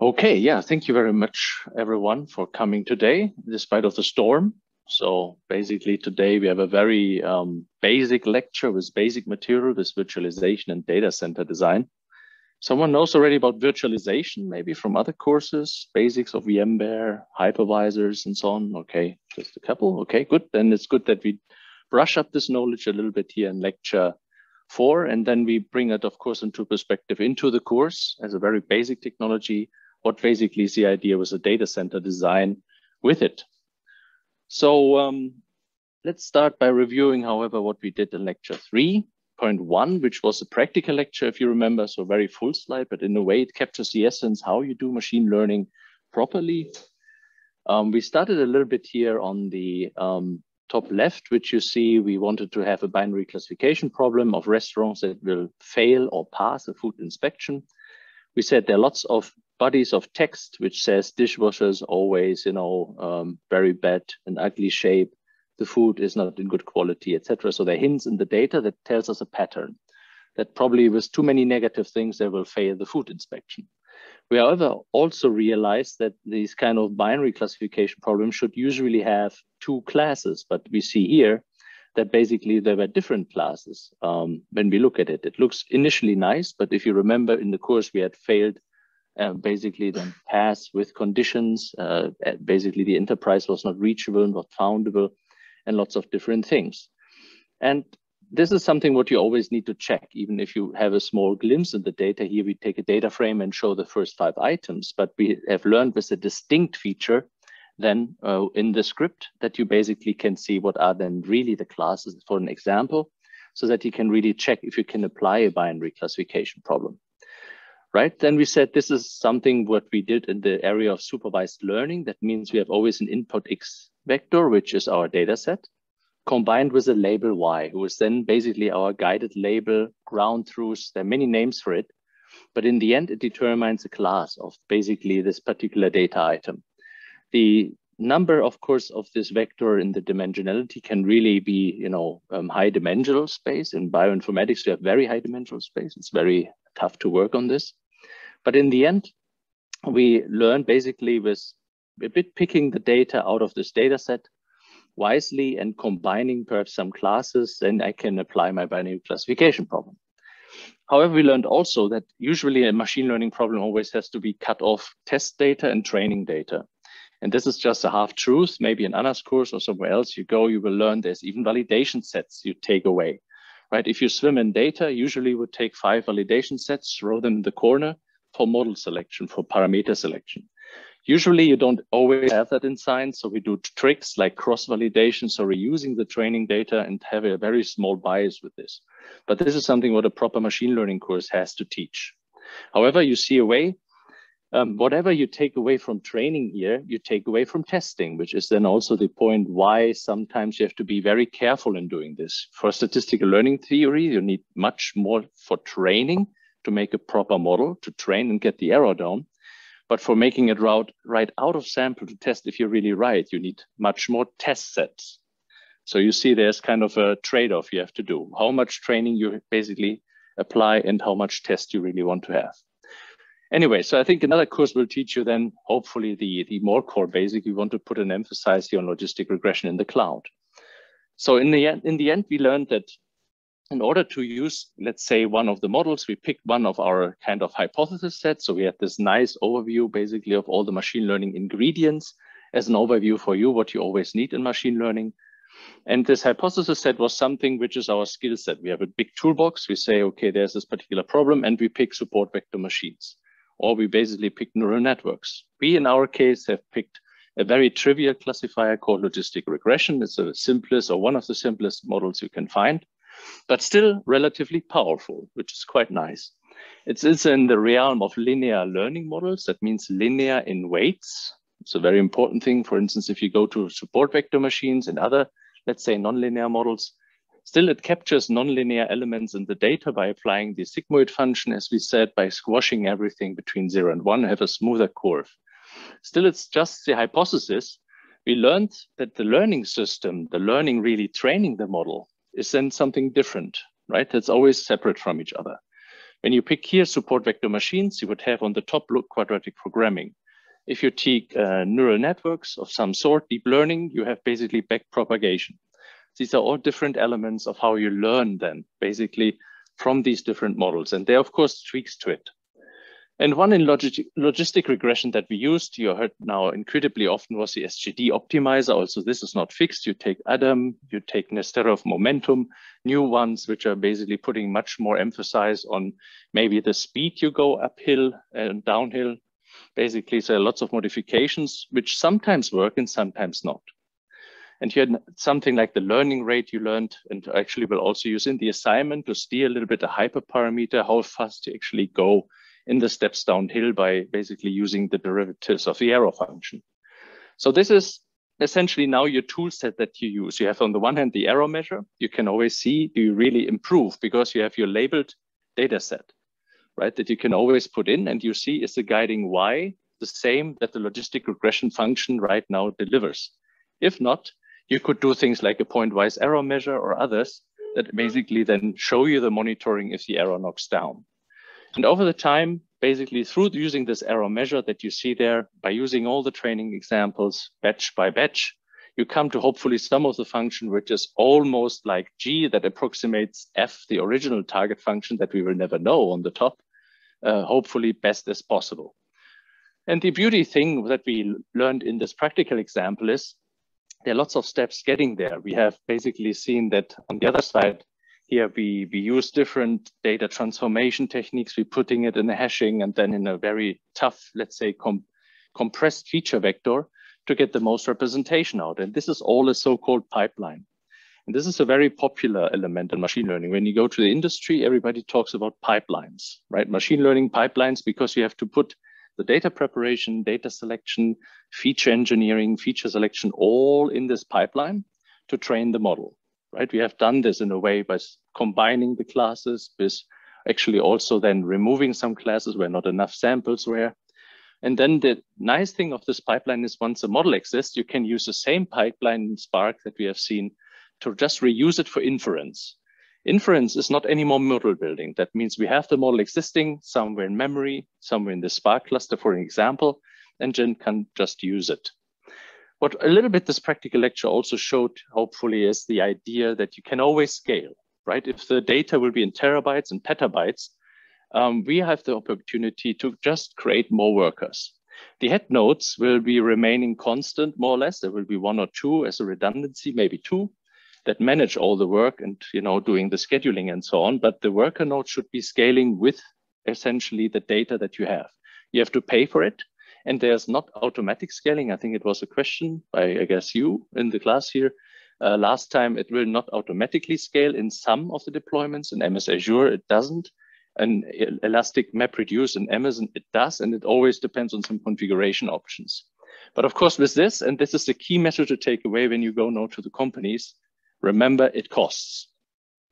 Okay, yeah, thank you very much, everyone, for coming today, despite of the storm. So basically today we have a very basic lecture with basic material with virtualization and data center design. Someone knows already about virtualization, maybe from other courses, basics of VMware, hypervisors, and so on. Okay, just a couple. Okay, good. Then it's good that we brush up this knowledge a little bit here in lecture 4, and then we bring it, of course, into perspective into the course as a very basic technology. What basically is the idea with the data center design with it. So let's start by reviewing, however, what we did in lecture 3.1, which was a practical lecture, if you remember, so very full slide, but in a way it captures the essence, how you do machine learning properly. We started a little bit here on the top left, which you see we wanted to have a binary classification problem of restaurants that will fail or pass a food inspection. We said there are lots of bodies of text which says dishwashers always, very bad and ugly shape. The food is not in good quality, etc. So there are hints in the data that tells us a pattern that probably with too many negative things, they will fail the food inspection. We, however, also realized that these kind of binary classification problems should usually have 2 classes, but we see here that basically there were different classes. When we look at it, it looks initially nice, but if you remember in the course, we had failed basically then PAAS with conditions. Basically the enterprise was not reachable, not foundable, and lots of different things. And this is something what you always need to check, even if you have a small glimpse in the data. Here we take a data frame and show the first 5 items, but we have learned with a distinct feature then in the script that you basically can see what are then really the classes for an example, so that you can really check if you can apply a binary classification problem. Right, then we said this is something what we did in the area of supervised learning. That means we have always an input X vector, which is our data set, combined with a label Y, who is then basically our guided label, ground truths. There are many names for it, but in the end, it determines a class of basically this particular data item. The number, of course, of this vector in the dimensionality can really be, high dimensional space. In bioinformatics, we have very high dimensional space. It's very tough to work on this. But in the end, we learned basically with a bit picking the data out of this data set wisely and combining perhaps some classes, then I can apply my binary classification problem. However, we learned also that usually a machine learning problem always has to be cut off test data and training data. And this is just a half truth. Maybe in Anna's course or somewhere else you go, you will learn there's even validation sets you take away, right? If you swim in data, usually you would take 5 validation sets, throw them in the corner for model selection, for parameter selection. Usually you don't always have that in science. So we do tricks like cross-validation. So reusing the training data and have a very small bias with this. But this is something what a proper machine learning course has to teach. However, you see a way, whatever you take away from training here, you take away from testing, which is then also the point why sometimes you have to be very careful in doing this. For statistical learning theory, you need much more for training to make a proper model, to train and get the error down. But for making it right out of sample to test if you're really right, you need much more test sets. So you see there's kind of a trade-off you have to do. How much training you basically apply and how much test you really want to have. Anyway, so I think another course will teach you then, hopefully the more core basic, you want to put an emphasis here on logistic regression in the cloud. So in the end, we learned that in order to use, let's say, one of the models, we picked one of our kind of hypothesis sets. So we had this nice overview, basically, of all the machine learning ingredients as an overview for you, what you always need in machine learning. And this hypothesis set was something which is our skill set. We have a big toolbox. We say, okay, there's this particular problem, and we pick support vector machines. Or we basically pick neural networks. We, in our case, have picked a very trivial classifier called logistic regression. It's the simplest or one of the simplest models you can find, but still relatively powerful, which is quite nice. It's in the realm of linear learning models. That means linear in weights. It's a very important thing. For instance, if you go to support vector machines and other, let's say, nonlinear models, still it captures nonlinear elements in the data by applying the sigmoid function, as we said, by squashing everything between 0 and 1, have a smoother curve. Still, it's just the hypothesis. We learned that the learning system, the learning really training the model, is then something different, right? That's always separate from each other. When you pick here support vector machines, you would have on the top quadratic programming. If you take neural networks of some sort, deep learning, you have basically backpropagation. These are all different elements of how you learn then, basically from these different models. And there are, of course, tweaks to it. And one in logistic regression that we used, you heard now incredibly often, was the SGD optimizer. Also, this is not fixed. You take Adam, you take Nesterov momentum, new ones, which are basically putting much more emphasis on maybe the speed you go uphill and downhill. Basically, there are lots of modifications, which sometimes work and sometimes not. And here, something like the learning rate you learned, and actually will also use in the assignment to steer a little bit a hyperparameter, how fast you actually go in the steps downhill by basically using the derivatives of the error function. So this is essentially now your tool set that you use. You have on the one hand, the error measure. You can always see, do you really improve? Because you have your labeled data set, right? That you can always put in and you see is the guiding Y the same that the logistic regression function right now delivers. If not, you could do things like a point-wise error measure or others that basically then show you the monitoring if the error knocks down. And over the time, basically through using this error measure that you see there, by using all the training examples batch by batch, you come to hopefully some of the function which is almost like G that approximates F, the original target function that we will never know on the top, hopefully best as possible. And the beauty thing that we learned in this practical example is there are lots of steps getting there. We have basically seen that on the other side, here we use different data transformation techniques. We're putting it in a hashing and then in a very tough, let's say, compressed feature vector to get the most representation out. And this is all a so-called pipeline. And this is a very popular element in machine learning. When you go to the industry, everybody talks about pipelines, right? Machine learning pipelines, because you have to put the data preparation, data selection, feature engineering, feature selection, all in this pipeline to train the model. Right? We have done this in a way by combining the classes with actually also then removing some classes where not enough samples were. And then the nice thing of this pipeline is once a model exists, you can use the same pipeline in Spark that we have seen to just reuse it for inference. Inference is not anymore model building. That means we have the model existing somewhere in memory, somewhere in the Spark cluster, for an example, and then can just use it. What a little bit this practical lecture also showed, hopefully, is the idea that you can always scale, right? If the data will be in terabytes and petabytes, we have the opportunity to just create more workers. The head nodes will be remaining constant, more or less. There will be one or two as a redundancy, maybe two, that manage all the work and doing the scheduling and so on. But the worker node should be scaling with essentially the data that you have. You have to pay for it. And there's not automatic scaling. I think it was a question by, I guess, you in the class here. Last time, it will not automatically scale in some of the deployments. In MS Azure, it doesn't. And Elastic MapReduce in Amazon, it does. And it always depends on some configuration options. But of course, with this, and this is the key message to take away when you go now to the companies, remember, it costs,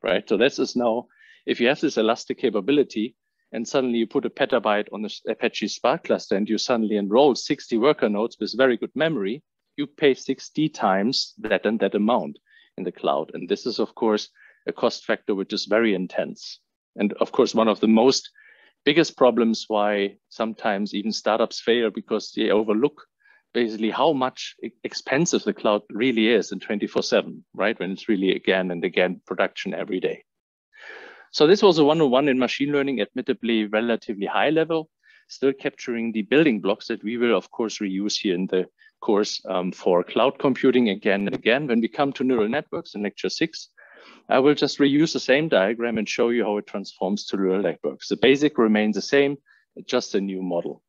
right? So this is now, if you have this Elastic capability, and suddenly you put a petabyte on the Apache Spark cluster and you suddenly enroll 60 worker nodes with very good memory, you pay 60 times that and that amount in the cloud. And this is, of course, a cost factor which is very intense. And of course, one of the most biggest problems why sometimes even startups fail, because they overlook basically how much expensive the cloud really is in 24/7, right? When it's really again and again production every day. So this was a 101 in machine learning, admittedly relatively high level, still capturing the building blocks that we will, of course, reuse here in the course for cloud computing again and again. When we come to neural networks in lecture 6, I will just reuse the same diagram and show you how it transforms to neural networks. The basic remains the same, just a new model.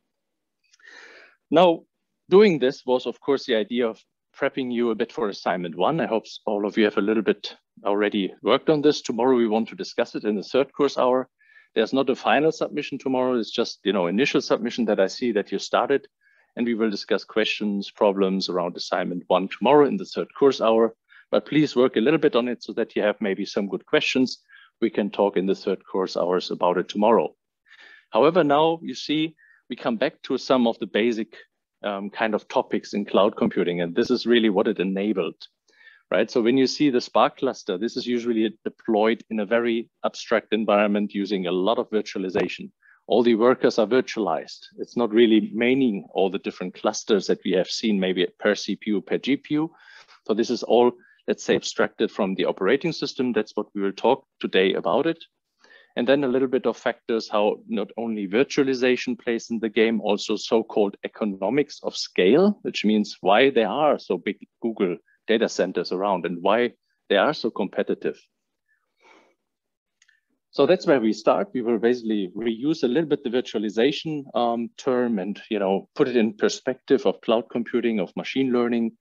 Now, doing this was, of course, the idea of prepping you a bit for assignment 1. I hope all of you have a little bit already worked on this. Tomorrow, we want to discuss it in the 3rd course hour. There's not a final submission tomorrow. It's just, initial submission that I see that you started. And we will discuss questions, problems around assignment 1 tomorrow in the 3rd course hour. But please work a little bit on it so that you have maybe some good questions. We can talk in the 3rd course hours about it tomorrow. However, now you see, we come back to some of the basic kind of topics in cloud computing. And this is really what it enabled, right? So when you see the Spark cluster, this is usually deployed in a very abstract environment using a lot of virtualization. All the workers are virtualized. It's not really maining all the different clusters that we have seen maybe per CPU, per GPU. So this is all, let's say, abstracted from the operating system. That's what we will talk today about it. And then a little bit of factors, how not only virtualization plays in the game, also so-called economics of scale, which means why there are so big Google data centers around and why they are so competitive. So that's where we start. We will basically reuse a little bit the virtualization term and put it in perspective of cloud computing, of machine learning,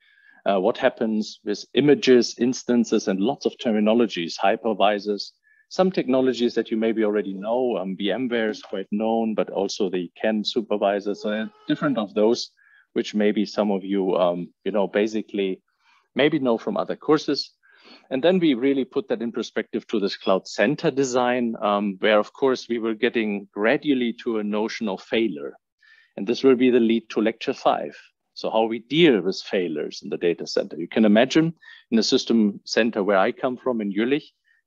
what happens with images, instances, and lots of terminologies, hypervisors, some technologies that you maybe already know. VMWare is quite known, but also the CAN supervisors, so different of those, which maybe some of you, basically maybe know from other courses. And then we really put that in perspective to this cloud center design, where of course we were getting gradually to a notion of failure. And this will be the lead to lecture 5. So how we deal with failures in the data center. You can imagine in the system center where I come from in Jülich,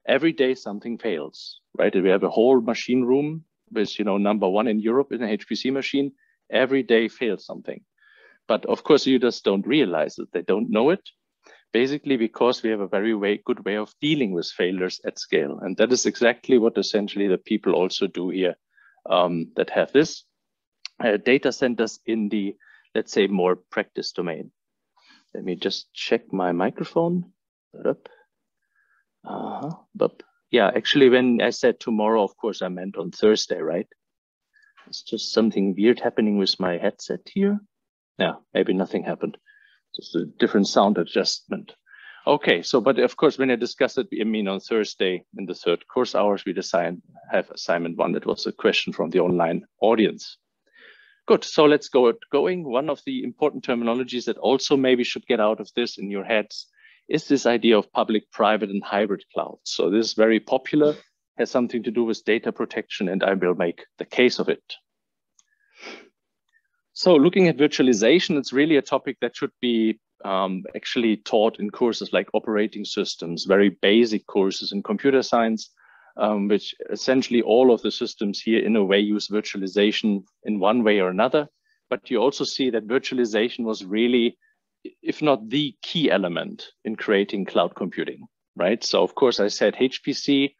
every day something fails, right? We have a whole machine room with, #1 in Europe in an HPC machine, every day fails something. But of course you just don't realize it, they don't know it. Basically, because we have a very good way of dealing with failures at scale. And that is exactly what essentially the people also do here that have this data centers in the, let's say, more practice domain. Let me just check my microphone. Yeah, actually, when I said tomorrow, of course, I meant on Thursday, right? It's just something weird happening with my headset here. Yeah, maybe nothing happened. Just a different sound adjustment. Okay, so, but of course, when I discuss it, I mean on Thursday in the 3rd course hours, we have assignment 1. That was a question from the online audience. Good, so let's go going. One of the important terminologies that also maybe should get out of this in your heads is this idea of public, private, and hybrid clouds. So this is very popular, has something to do with data protection, and I will make the case of it. So looking at virtualization, it's really a topic that should be actually taught in courses like operating systems, very basic courses in computer science, which essentially all of the systems here in a way use virtualization in one way or another. But you also see that virtualization was really, if not the key element in creating cloud computing, right? So of course I said HPC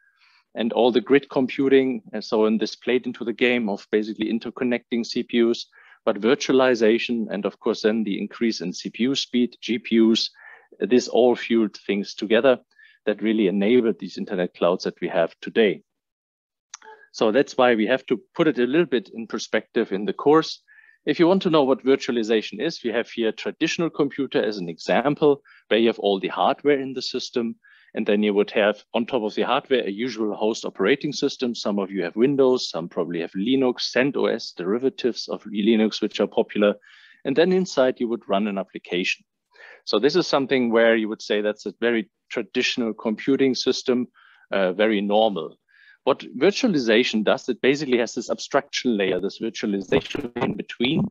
and all the grid computing. And so in this played into the game of basically interconnecting CPUs. But virtualization and of course then the increase in CPU speed, GPUs, this all fueled things together that really enabled these internet clouds that we have today. So that's why we have to put it a little bit in perspective in the course. If you want to know what virtualization is, we have here traditional computer as an example, where you have all the hardware in the system. And then you would have on top of the hardware, a usual host operating system. Some of you have Windows, some probably have Linux, CentOS, derivatives of Linux, which are popular. And then inside you would run an application. So this is something where you would say that's a very traditional computing system, very normal. What virtualization does, it basically has this abstraction layer, this virtualization in between.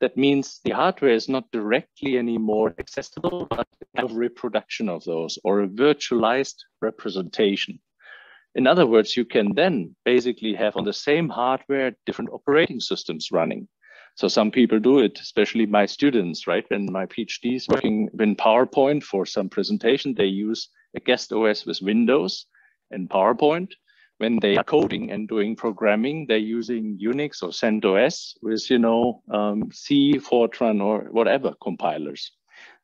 That means the hardware is not directly anymore accessible, but a reproduction of those or a virtualized representation. In other words, you can then basically have on the same hardware different operating systems running. So some people do it, especially my students, right? When my PhD is working in PowerPoint for some presentation, they use a guest OS with Windows and PowerPoint. When they are coding and doing programming, they're using Unix or CentOS with, C, Fortran, or whatever compilers.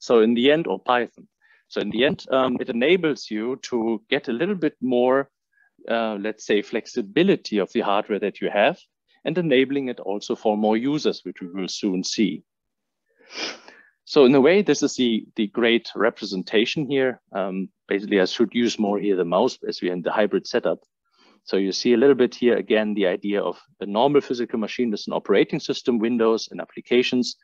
So in the end, or Python. So in the end, it enables you to get a little bit more, let's say, flexibility of the hardware that you have, and enabling it also for more users, which we will soon see. So in a way, this is the great representation here. Basically, I should use more here the mouse as we're in the hybrid setup. So you see a little bit here, again, the idea of a normal physical machine with an operating system, Windows and applications.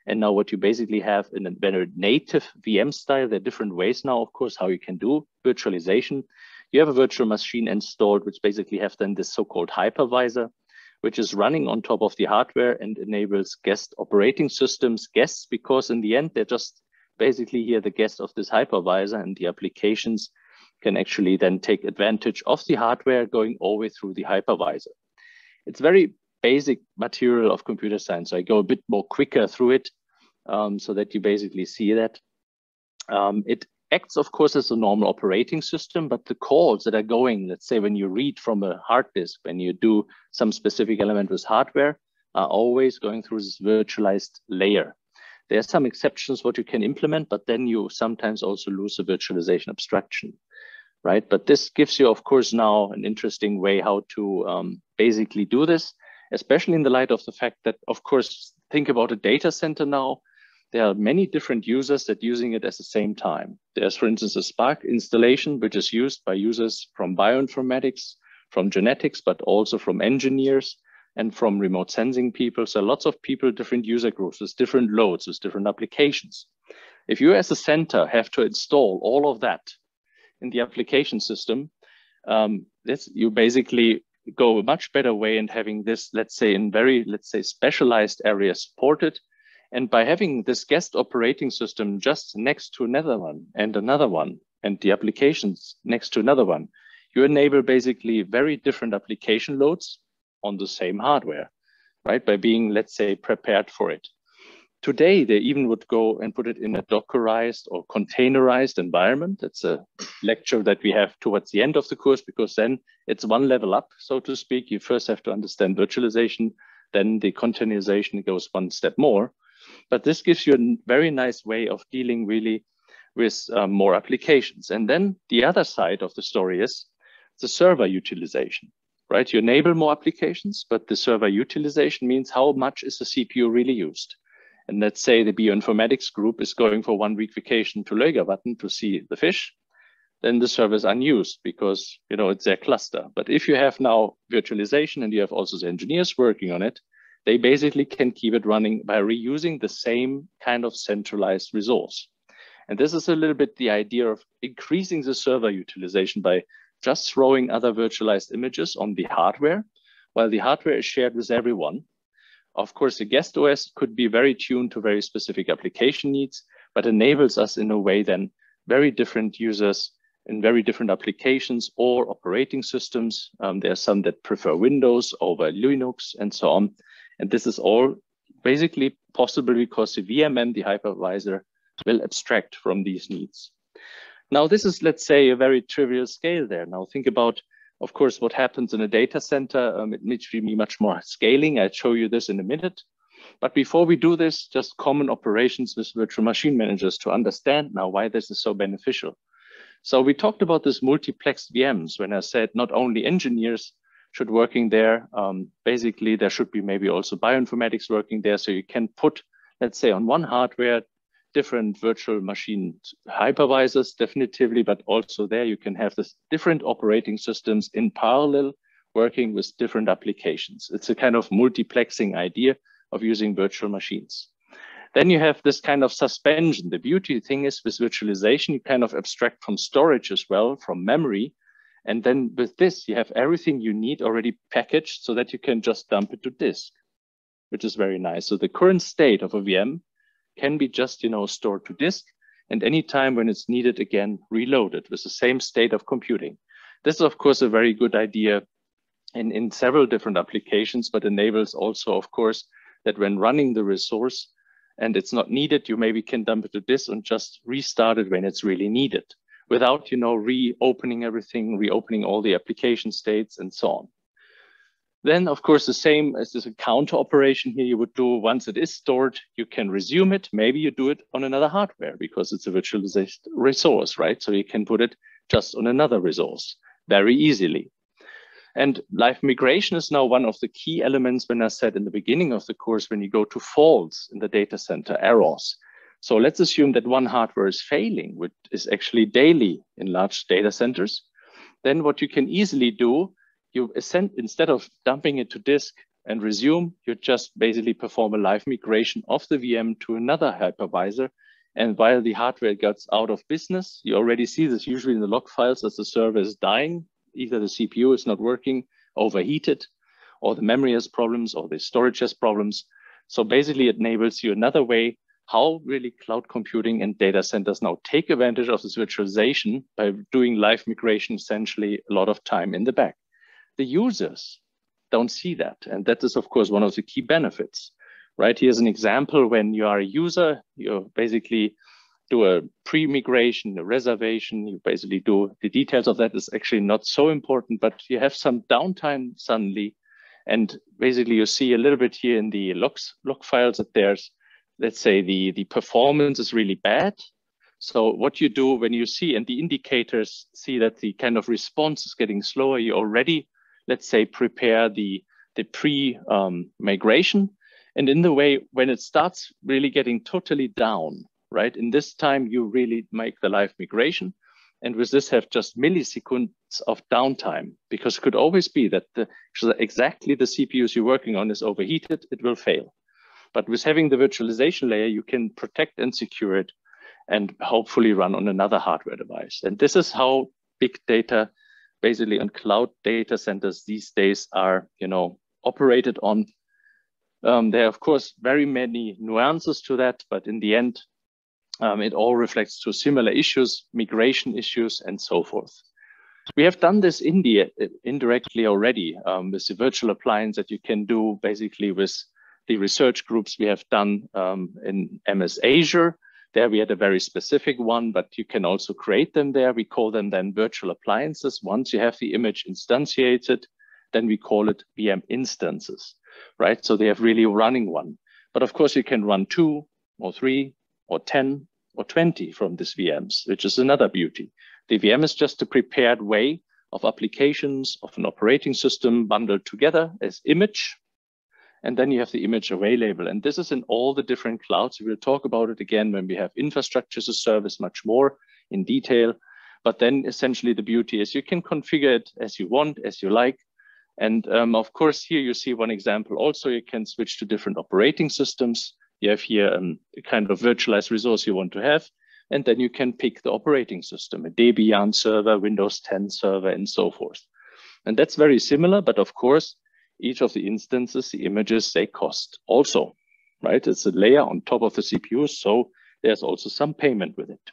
And now what you basically have in a very native VM style, there are different ways now, of course, how you can do virtualization. You have a virtual machine installed, which basically have then this so-called hypervisor, which is running on top of the hardware and enables guest operating systems, guests, because in the end, they're just basically here the guest of this hypervisor, and the applications can actually then take advantage of the hardware going all the way through the hypervisor. It's very basic material of computer science. So I go a bit more quicker through it so that you basically see that. It acts, of course, as a normal operating system, but the calls that are going, let's say when you read from a hard disk, when you do some specific element with hardware, are always going through this virtualized layer. There are some exceptions what you can implement, but then you sometimes also lose the virtualization abstraction, right? But this gives you, of course, now an interesting way how to basically do this, especially in the light of the fact that, of course, think about a data center now. There are many different users that are using it at the same time. There's, for instance, a Spark installation, which is used by users from bioinformatics, from genetics, but also from engineers and from remote sensing people. So lots of people, different user groups with different loads, with different applications. If you as a center have to install all of that in the application system, you basically go a much better way in having this, let's say, in very, specialized areas supported. And by having this guest operating system just next to another one, and the applications next to another one, you enable basically very different application loads on the same hardware, right? By being, let's say, prepared for it. Today, they even would go and put it in a Dockerized or containerized environment. That's a lecture that we have towards the end of the course, because then it's one level up, so to speak. You first have to understand virtualization, then the containerization goes one step more. But this gives you a very nice way of dealing really with more applications. And then the other side of the story is the server utilization, right? You enable more applications, but the server utilization means how much is the CPU really used? And let's say the bioinformatics group is going for 1 week vacation to Lögervatten to see the fish, then the server is unused because, you know, it's their cluster. But if you have now virtualization and you have also the engineers working on it, they basically can keep it running by reusing the same kind of centralized resource. And this is a little bit the idea of increasing the server utilization by just throwing other virtualized images on the hardware, while the hardware is shared with everyone. Of course, the guest OS could be very tuned to very specific application needs, but enables us in a way then very different users in very different applications or operating systems. There are some that prefer Windows over Linux and so on. And this is all basically possible because the VMM, the hypervisor, will abstract from these needs. Now, this is, let's say, a very trivial scale there. Now, think about, of course, what happens in a data center. It needs to be much more scaling. I'll show you this in a minute. But before we do this, just common operations with virtual machine managers to understand now why this is so beneficial. So we talked about this multiplexed VMs when I said not only engineers should working there. Basically, there should be maybe also bioinformatics working there. So you can put, let's say, on one hardware, different virtual machine hypervisors, definitively, but also there you can have this different operating systems in parallel working with different applications. It's a kind of multiplexing idea of using virtual machines. Then you have this kind of suspension. The beauty thing is with virtualization, you kind of abstract from storage as well, from memory. And then with this, you have everything you need already packaged so that you can just dump it to disk, which is very nice. So the current state of a VM can be just, you know, stored to disk, and anytime when it's needed again, reloaded with the same state of computing. This is, of course, a very good idea in several different applications, but enables also, of course, that when running the resource and it's not needed, you maybe can dump it to disk and just restart it when it's really needed, without, you know, reopening everything, reopening all the application states and so on. Then, of course, the same as this counter operation here you would do once it is stored, you can resume it. Maybe you do it on another hardware because it's a virtualized resource, right? So you can put it just on another resource very easily. And live migration is now one of the key elements when I said in the beginning of the course, when you go to faults in the data center, errors. So let's assume that one hardware is failing, which is actually daily in large data centers. Then what you can easily do, you instead of dumping it to disk and resume, you just basically perform a live migration of the VM to another hypervisor. And while the hardware gets out of business, you already see this usually in the log files as the server is dying. Either the CPU is not working, overheated, or the memory has problems, or the storage has problems. So basically it enables you another way how really cloud computing and data centers now take advantage of this virtualization by doing live migration, essentially a lot of time in the back. The users don't see that. And that is, of course, one of the key benefits, right? Here's an example. When you are a user, you basically do a pre-migration, a reservation. You basically do the details of that is actually not so important, but you have some downtime suddenly. And basically you see a little bit here in the log files that there's, let's say the performance is really bad. So what you do when you see, and the indicators see that the kind of response is getting slower, you already, let's say, prepare the pre-migration. And in the way, when it starts really getting totally down, right? In this time, you really make the live migration. And with this have just milliseconds of downtime, because it could always be that exactly the CPUs you're working on is overheated, it will fail. But with having the virtualization layer, you can protect and secure it and hopefully run on another hardware device. And this is how big data, basically on cloud data centers these days are, operated on. There are, of course, very many nuances to that, but in the end, it all reflects to similar issues, migration issues, and so forth. We have done this indirectly already with the virtual appliance that you can do basically with the research groups we have done in MS Azure. There we had a very specific one, but you can also create them there. We call them then virtual appliances. Once you have the image instantiated, then we call it VM instances, right? So they have really running one. But of course, you can run 2 or 3 or 10 or 20 from these VMs, which is another beauty. The VM is just a prepared way of applications of an operating system bundled together as image. And then you have the image available. And this is in all the different clouds. We'll talk about it again when we have infrastructure as a service much more in detail. But then essentially the beauty is you can configure it as you want, as you like. And of course, here you see one example. Also, you can switch to different operating systems. You have here a kind of virtualized resource you want to have. And then you can pick the operating system, a Debian server, Windows 10 server, and so forth. And that's very similar, but of course, each of the instances, the images, they cost also, right? It's a layer on top of the CPU, so there's also some payment with it.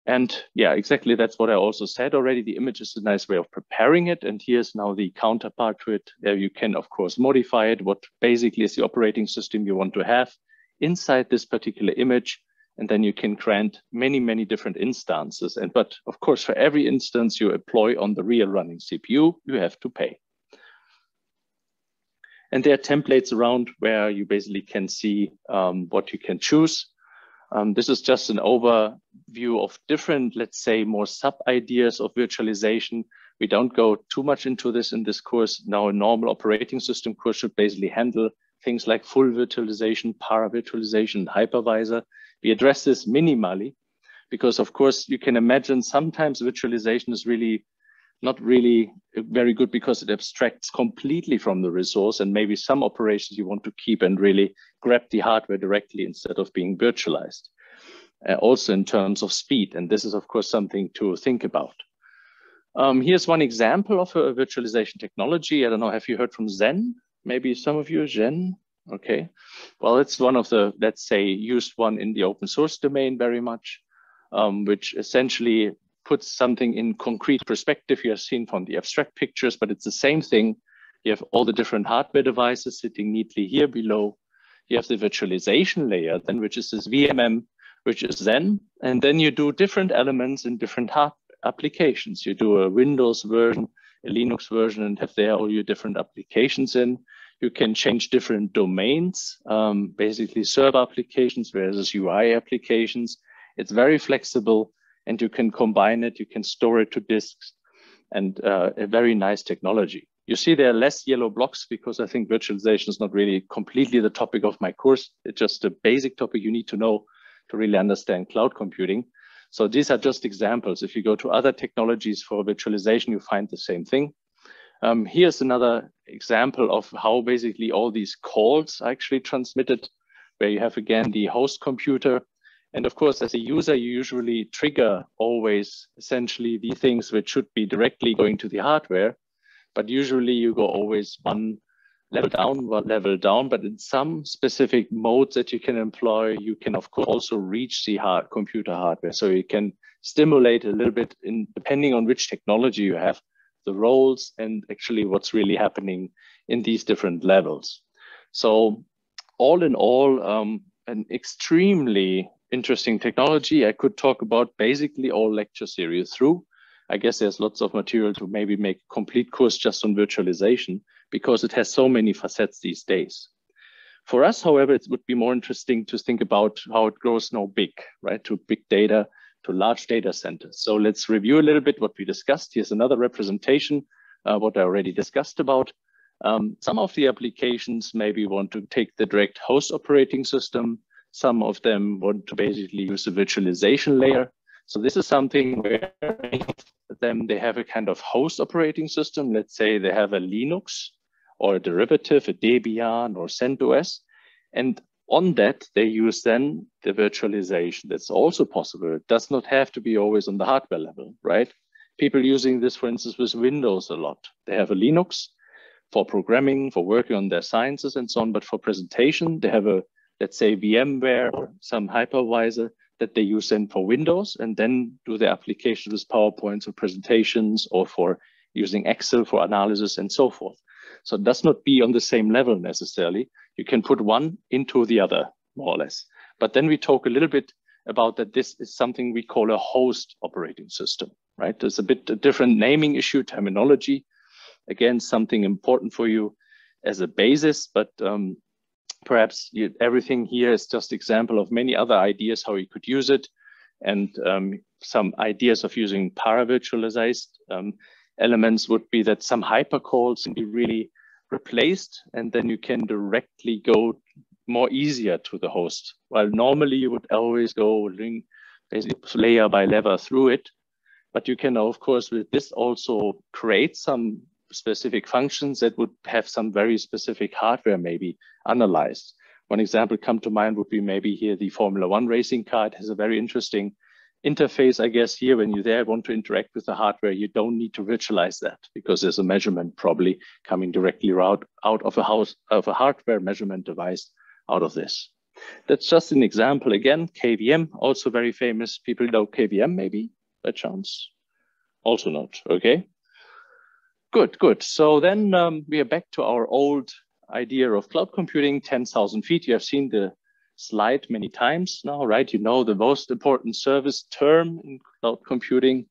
And yeah, exactly, that's what I also said already. The image is a nice way of preparing it. And here's now the counterpart to it. There you can, of course, modify it, what basically is the operating system you want to have inside this particular image. And then you can grant many, many different instances. But of course, for every instance you employ on the real running CPU, you have to pay. And there are templates around where you basically can see what you can choose. This is just an overview of different, let's say, more sub-ideas of virtualization. We don't go too much into this in this course. Now, a normal operating system course should basically handle things like full virtualization, para-virtualization, hypervisor. We address this minimally because, of course, you can imagine sometimes virtualization is really not really very good because it abstracts completely from the resource, and maybe some operations you want to keep and really grab the hardware directly instead of being virtualized. Also in terms of speed, and this is, of course, something to think about. Here's one example of a virtualization technology. I don't know, have you heard from Zen? Maybe some of you, Zen? Okay. Well, it's one of the, let's say, used one in the open source domain very much, which essentially puts something in concrete perspective. You have seen from the abstract pictures, but it's the same thing. You have all the different hardware devices sitting neatly here below. You have the virtualization layer, then, which is this VMM, which is Zen. And then you do different elements in different applications. You do a Windows version, a Linux version, and have there all your different applications in. You can change different domains, basically server applications versus UI applications. It's very flexible, and you can combine it. You can store it to disks, and a very nice technology. You see there are less yellow blocks because I think virtualization is not really completely the topic of my course. It's just a basic topic you need to know to really understand cloud computing. So these are just examples. If you go to other technologies for virtualization, you find the same thing. Here's another example of how basically all these calls are actually transmitted, where you have, again, the host computer. And of course, as a user, you usually trigger always essentially the things which should be directly going to the hardware. But usually you go always one level down, but in some specific modes that you can employ, you can of course also reach the computer hardware. So you can stimulate a little bit depending on which technology you have, the roles and actually what's really happening in these different levels. So all in all, an extremely interesting technology. I could talk about basically all lecture series through. I guess there's lots of material to maybe make a complete course just on virtualization because it has so many facets these days. For us, however, it would be more interesting to think about how it grows now big, right? To big data, to large data centers. So let's review a little bit what we discussed. Here's another representation, what I already discussed about. Some of the applications maybe want to take the direct host operating system. Some of them want to basically use a virtualization layer. So this is something where they have a kind of host operating system. Let's say they have a Linux or a derivative, a Debian or CentOS. And on that, they use then the virtualization. That's also possible. It does not have to be always on the hardware level, right? People using this, for instance, with Windows a lot. They have a Linux for programming, for working on their sciences and so on. But for presentation, they have a, let's say, VMware or some hypervisor that they use then for Windows and then do their applications with PowerPoints or presentations or for using Excel for analysis and so forth. So it does not be on the same level necessarily. You can put one into the other, more or less. But then we talk a little bit about that this is something we call a host operating system, right? There's a bit a different naming issue, terminology. Again, something important for you as a basis, but perhaps everything here is just example of many other ideas how you could use it, and some ideas of using para-virtualized elements would be that some hypercalls can be really replaced, and then you can directly go more easier to the host. While normally you would always go basically layer by layer through it, but you can of course with this also create some specific functions that would have some very specific hardware maybe analyzed. One example come to mind would be maybe here the Formula 1 racing car. It has a very interesting interface, I guess. Here, when you want to interact with the hardware, you don't need to virtualize that because there's a measurement probably coming directly out of a hardware measurement device out of this. That's just an example. Again, KVM, also very famous. People know KVM maybe by chance? Also not, okay. Good. So then we are back to our old idea of cloud computing, 10,000 feet. You have seen the slide many times now, right? You know the most important service term in cloud computing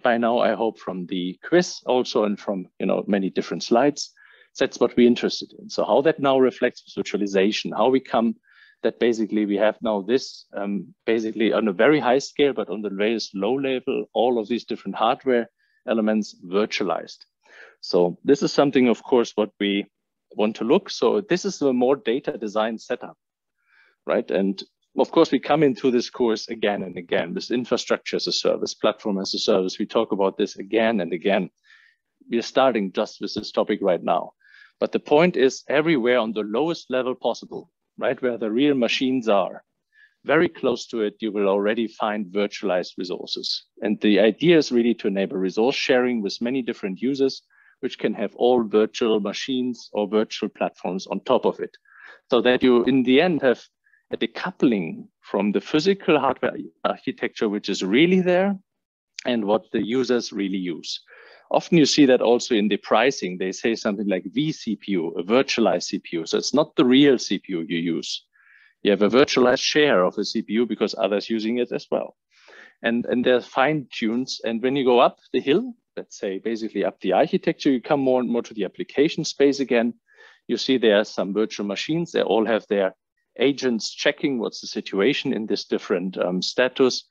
by now, I hope, from the quiz also and from many different slides. So that's what we're interested in. So how that now reflects virtualization, how we come that basically we have now this basically on a very high scale, but on the very low level, all of these different hardware elements virtualized. So this is something, of course, what we want to look. So this is a more data design setup, right? And of course, we come into this course again and again, this infrastructure as a service, platform as a service. We talk about this again and again. We're starting just with this topic right now. But the point is everywhere on the lowest level possible, right? Where the real machines are, very close to it, you will already find virtualized resources. And the idea is really to enable resource sharing with many different users, which can have all virtual machines or virtual platforms on top of it. So that you, in the end, have a decoupling from the physical hardware architecture, which is really there, and what the users really use. Often you see that also in the pricing. They say something like vCPU, a virtualized CPU. So it's not the real CPU you use. You have a virtualized share of a CPU because others using it as well. And they're fine tunes. And when you go up the hill, let's say basically up the architecture, you come more and more to the application space again. You see there are some virtual machines. They all have their agents checking what's the situation in this different status,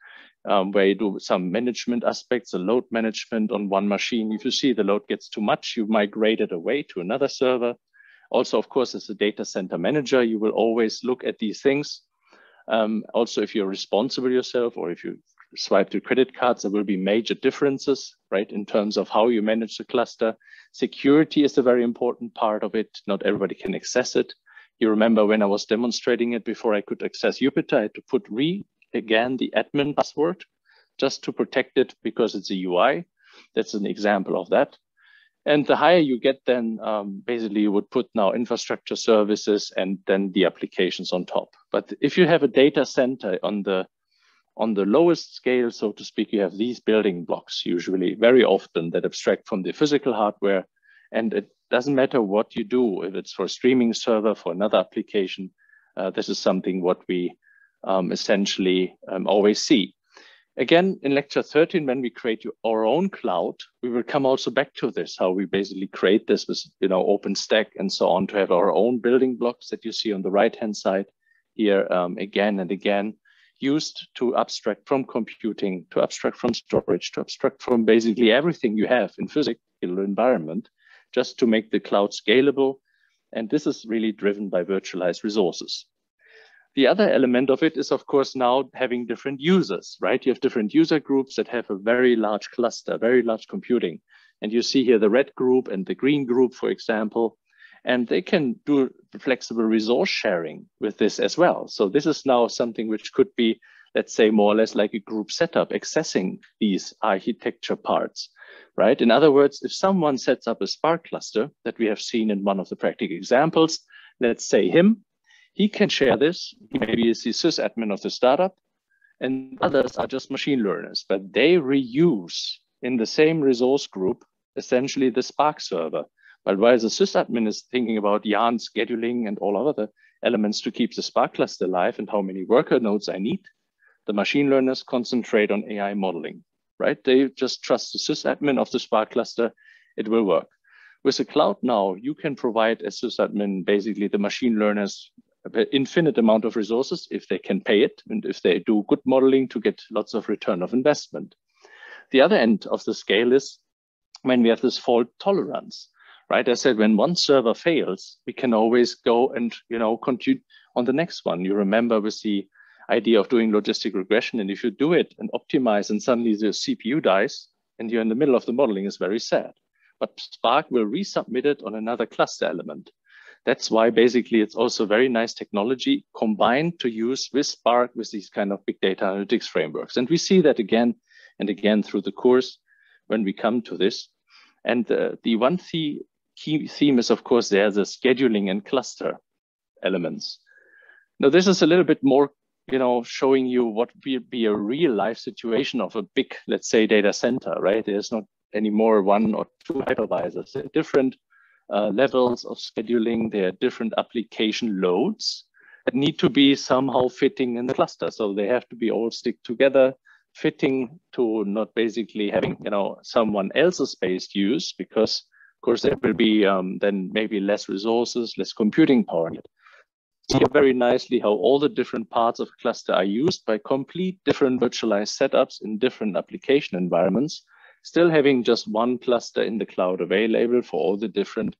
where you do some management aspects, the load management on one machine. If you see the load gets too much, you migrate it away to another server. Also, of course, as a data center manager, you will always look at these things. Also, if you're responsible yourself or if you swipe to credit cards, there will be major differences, right, in terms of how you manage the cluster. Security is a very important part of it. Not everybody can access it. You remember when I was demonstrating it before I could access Jupyter, I had to put again the admin password just to protect it because it's a UI. That's an example of that. And the higher you get, then basically you would put now infrastructure services and then the applications on top. But if you have a data center on the lowest scale, so to speak, you have these building blocks usually very often that abstract from the physical hardware. And it doesn't matter what you do, if it's for a streaming server, for another application, this is something what we essentially always see. Again, in lecture 13, when we create our own cloud, we will come also back to this, how we basically create this with, OpenStack and so on, to have our own building blocks that you see on the right-hand side here again and again, used to abstract from computing, to abstract from storage, to abstract from basically everything you have in physical environment, just to make the cloud scalable. And this is really driven by virtualized resources. The other element of it is, of course, now having different users, right? You have different user groups that have a very large cluster, very large computing. And you see here the red group and the green group, for example, and they can do flexible resource sharing with this as well. So this is now something which could be, let's say, more or less like a group setup, accessing these architecture parts, right? In other words, if someone sets up a Spark cluster that we have seen in one of the practical examples, let's say him, he can share this. He maybe is the sysadmin of the startup, and others are just machine learners, but they reuse in the same resource group, essentially the Spark server. But while the sysadmin is thinking about yarn scheduling and all other elements to keep the Spark cluster alive and how many worker nodes I need, the machine learners concentrate on AI modeling, right? They just trust the sysadmin of the Spark cluster, it will work. With the cloud now, you can provide as sysadmin, basically the machine learners, an infinite amount of resources if they can pay it and if they do good modeling to get lots of return of investment. The other end of the scale is when we have this fault tolerance, right? I said when one server fails, we can always go and continue on the next one. You remember with the idea of doing logistic regression, and if you do it and optimize and suddenly the CPU dies and you're in the middle of the modeling, is very sad. But Spark will resubmit it on another cluster element. That's why basically it's also very nice technology combined to use with Spark with these kind of big data analytics frameworks. And we see that again and again through the course when we come to this. And the one key theme is, of course, there's the scheduling and cluster elements. Now, this is a little bit more, showing you what will be a real life situation of a big, let's say, data center, right? There's not anymore one or two hypervisors. There are different levels of scheduling. There are different application loads that need to be somehow fitting in the cluster. So they have to be all stick together, fitting to not basically having, someone else's space used, because of course there will be then maybe less resources, less computing power. See very nicely how all the different parts of a cluster are used by complete different virtualized setups in different application environments, still having just one cluster in the cloud available for all the different.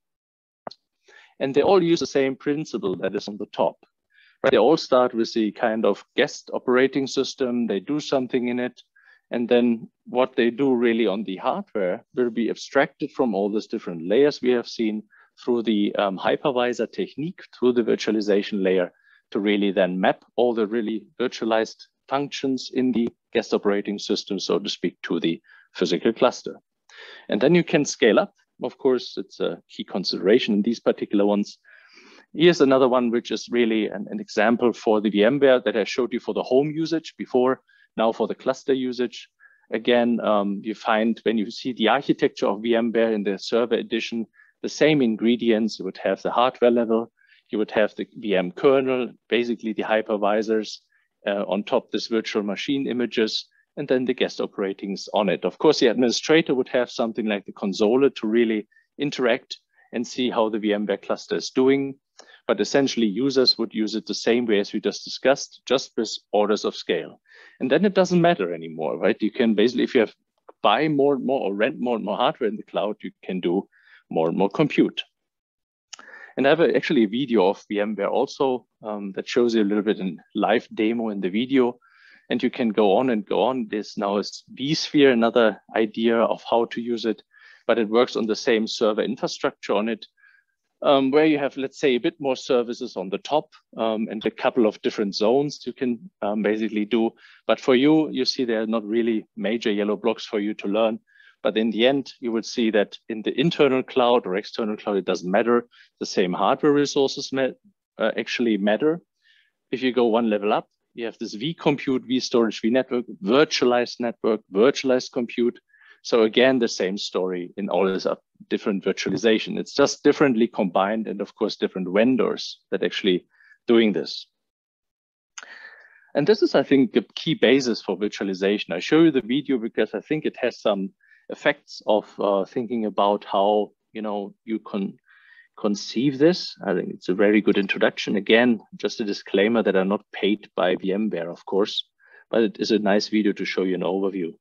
And they all use the same principle that is on the top. Right? They all start with the kind of guest operating system. They do something in it. And then what they do really on the hardware will be abstracted from all these different layers we have seen through the hypervisor technique, through the virtualization layer, to really then map all the really virtualized functions in the guest operating system, so to speak, to the physical cluster. And then you can scale up. Of course, it's a key consideration in these particular ones. Here's another one, which is really an example for the VMware that I showed you for the home usage before, now for the cluster usage. Again, you find when you see the architecture of VMware in the server edition, the same ingredients. You would have the hardware level, you would have the VM kernel, basically the hypervisors, on top this virtual machine images, and then the guest operatings on it. Of course, the administrator would have something like the console to really interact and see how the VMware cluster is doing. But essentially, users would use it the same way as we just discussed, just with orders of scale. And then it doesn't matter anymore, right? You can basically, if you have buy more and more or rent more and more hardware in the cloud, you can do more and more compute. And I have actually a video of VMware also that shows you a little bit in live demo in the video. And you can go on and go on. This now is vSphere, another idea of how to use it, but it works on the same server infrastructure on it, where you have, let's say, a bit more services on the top and a couple of different zones you can basically do. But for you, you see there are not really major yellow blocks for you to learn. But in the end, you would see that in the internal cloud or external cloud, it doesn't matter. The same hardware resources actually matter. If you go one level up, you have this vCompute, vStorage, vNetwork, virtualized network, virtualized compute. So again, the same story in all these different virtualization. It's just differently combined, and of course, different vendors that actually doing this. And this is, I think, the key basis for virtualization. I show you the video because I think it has some effects of thinking about how you can conceive this. I think it's a very good introduction. Again, just a disclaimer that I'm not paid by VMware, of course, but it is a nice video to show you an overview.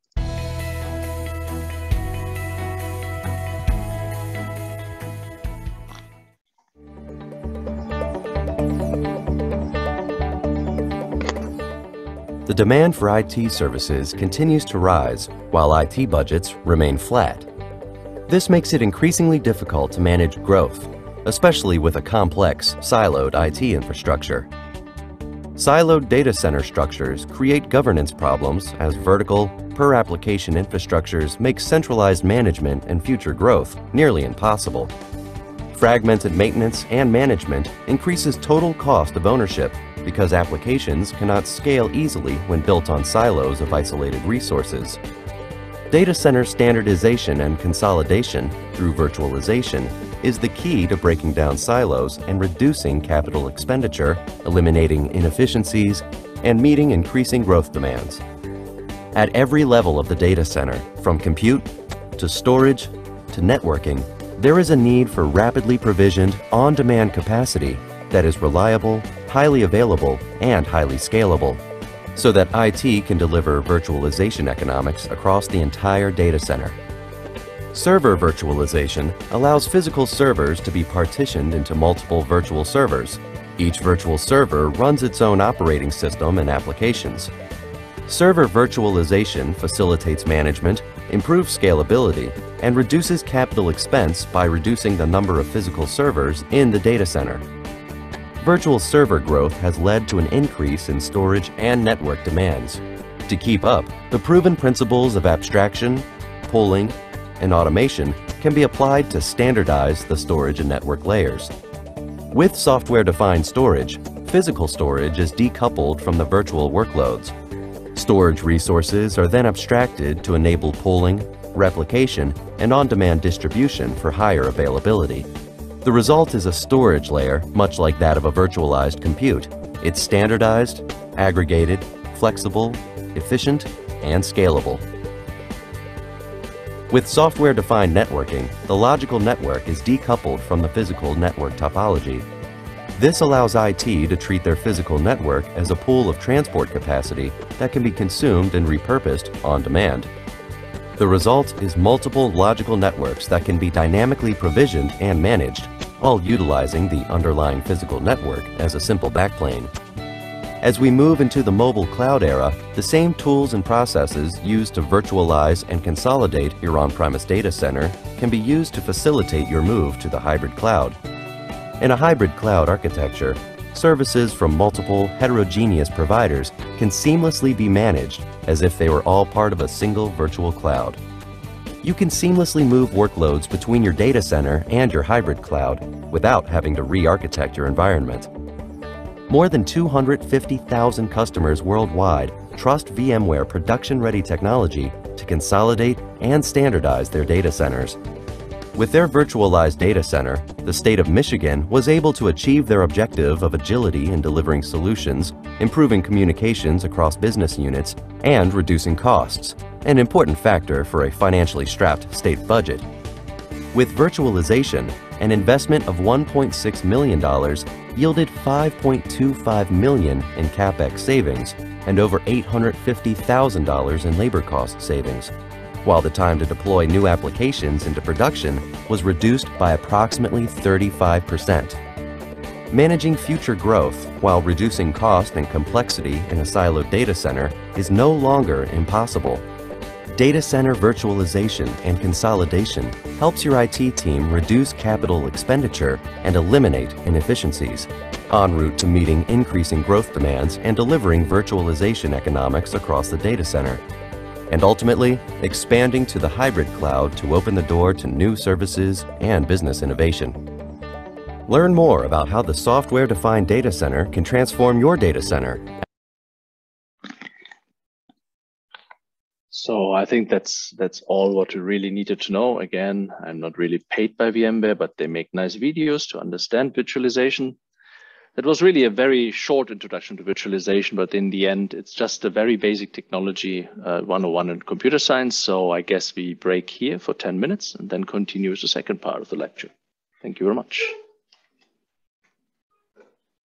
The demand for IT services continues to rise while IT budgets remain flat. This makes it increasingly difficult to manage growth, especially with a complex, siloed IT infrastructure. Siloed data center structures create governance problems as vertical, per-application infrastructures make centralized management and future growth nearly impossible. Fragmented maintenance and management increases total cost of ownership because applications cannot scale easily when built on silos of isolated resources. Data center standardization and consolidation through virtualization is the key to breaking down silos and reducing capital expenditure, eliminating inefficiencies, and meeting increasing growth demands. At every level of the data center, from compute to storage to networking, there is a need for rapidly provisioned, on-demand capacity that is reliable, highly available, and highly scalable, so that IT can deliver virtualization economics across the entire data center. Server virtualization allows physical servers to be partitioned into multiple virtual servers. Each virtual server runs its own operating system and applications. Server virtualization facilitates management, improves scalability, and reduces capital expense by reducing the number of physical servers in the data center. Virtual server growth has led to an increase in storage and network demands. To keep up, the proven principles of abstraction, pooling, and automation can be applied to standardize the storage and network layers. With software-defined storage, physical storage is decoupled from the virtual workloads. Storage resources are then abstracted to enable pooling, replication, and on-demand distribution for higher availability. The result is a storage layer much like that of a virtualized compute. It's standardized, aggregated, flexible, efficient, and scalable. With software-defined networking, the logical network is decoupled from the physical network topology. This allows IT to treat their physical network as a pool of transport capacity that can be consumed and repurposed on demand. The result is multiple logical networks that can be dynamically provisioned and managed, all utilizing the underlying physical network as a simple backplane. As we move into the mobile cloud era, the same tools and processes used to virtualize and consolidate your on-premise data center can be used to facilitate your move to the hybrid cloud. In a hybrid cloud architecture, services from multiple heterogeneous providers can seamlessly be managed as if they were all part of a single virtual cloud. You can seamlessly move workloads between your data center and your hybrid cloud without having to re-architect your environment. More than 250,000 customers worldwide trust VMware production-ready technology to consolidate and standardize their data centers. With their virtualized data center, the state of Michigan was able to achieve their objective of agility in delivering solutions, improving communications across business units, and reducing costs, an important factor for a financially strapped state budget. With virtualization, an investment of $1.6 million yielded $5.25 million in CapEx savings and over $850,000 in labor cost savings, while the time to deploy new applications into production was reduced by approximately 35%. Managing future growth while reducing cost and complexity in a siloed data center is no longer impossible. Data center virtualization and consolidation helps your IT team reduce capital expenditure and eliminate inefficiencies, en route to meeting increasing growth demands and delivering virtualization economics across the data center. and ultimately expanding to the hybrid cloud to open the door to new services and business innovation. Learn more about how the software-defined data center can transform your data center. So I think that's all what you really needed to know. Again, I'm not really paid by VMware, but they make nice videos to understand virtualization. That was really a very short introduction to virtualization, but in the end, it's just a very basic technology 101 in computer science. So I guess we break here for 10 minutes and then continue with the second part of the lecture. Thank you very much.